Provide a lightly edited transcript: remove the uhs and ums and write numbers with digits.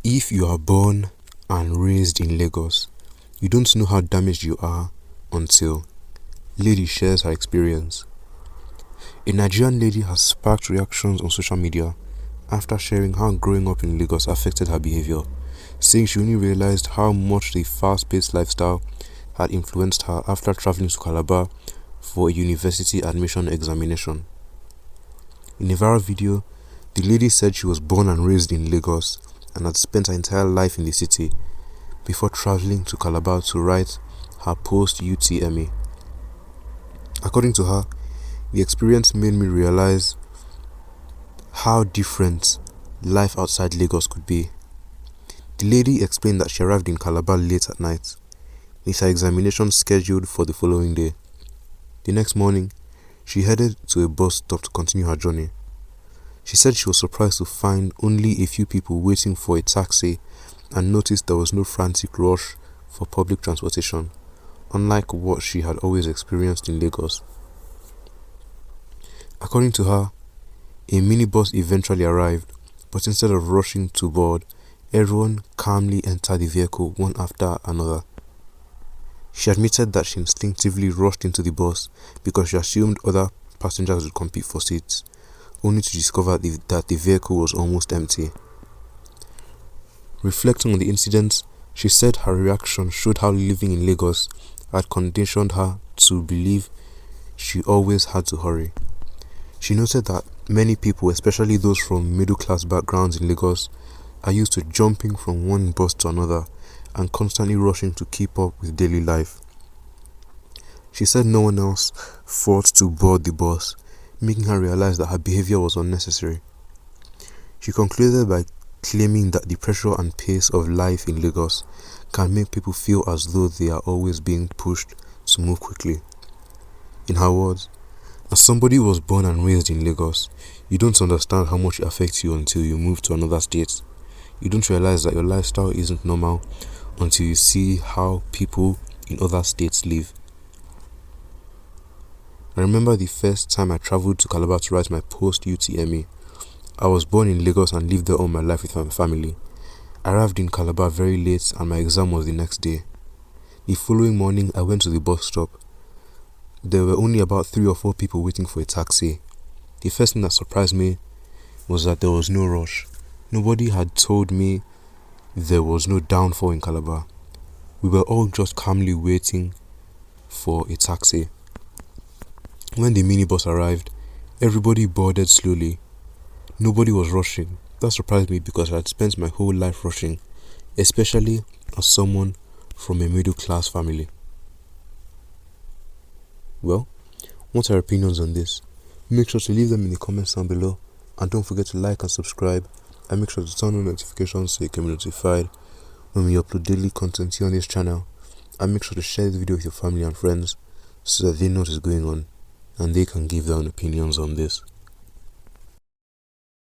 If you are born and raised in Lagos, you don't know how damaged you are until lady shares her experience. A Nigerian lady has sparked reactions on social media after sharing how growing up in Lagos affected her behavior, saying she only realized how much the fast-paced lifestyle had influenced her after traveling to Calabar for a university admission examination. In a viral video, the lady said she was born and raised in Lagos and had spent her entire life in the city before traveling to Calabar to write her post-UTME. According to her, the experience made me realize how different life outside Lagos could be. The lady explained that she arrived in Calabar late at night, with her examination scheduled for the following day. The next morning, she headed to a bus stop to continue her journey. She said she was surprised to find only a few people waiting for a taxi and noticed there was no frantic rush for public transportation, unlike what she had always experienced in Lagos. According to her, a minibus eventually arrived, but instead of rushing to board, everyone calmly entered the vehicle one after another. She admitted that she instinctively rushed into the bus because she assumed other passengers would compete for seats, only to discover that the vehicle was almost empty. Reflecting on the incident, she said her reaction showed how living in Lagos had conditioned her to believe she always had to hurry. She noted that many people, especially those from middle-class backgrounds in Lagos, are used to jumping from one bus to another and constantly rushing to keep up with daily life. She said no one else fought to board the bus, making her realize that her behavior was unnecessary. She concluded by claiming that the pressure and pace of life in Lagos can make people feel as though they are always being pushed to move quickly. In her words, as somebody who was born and raised in Lagos, you don't understand how much it affects you until you move to another state. You don't realize that your lifestyle isn't normal until you see how people in other states live. I remember the first time I traveled to Calabar to write my post-UTME. I was born in Lagos and lived there all my life with my family. I arrived in Calabar very late and my exam was the next day. The following morning, I went to the bus stop. There were only about 3 or 4 people waiting for a taxi. The first thing that surprised me was that there was no rush. Nobody had told me there was no downfall in Calabar. We were all just calmly waiting for a taxi. When the minibus arrived, everybody boarded slowly. Nobody was rushing. That surprised me because I had spent my whole life rushing, especially as someone from a middle-class family. Well, what are your opinions on this? Make sure to leave them in the comments down below, and don't forget to like and subscribe, and make sure to turn on notifications so you can be notified when we upload daily content here on this channel, and make sure to share the video with your family and friends so that they know what is going on and they can give their own opinions on this.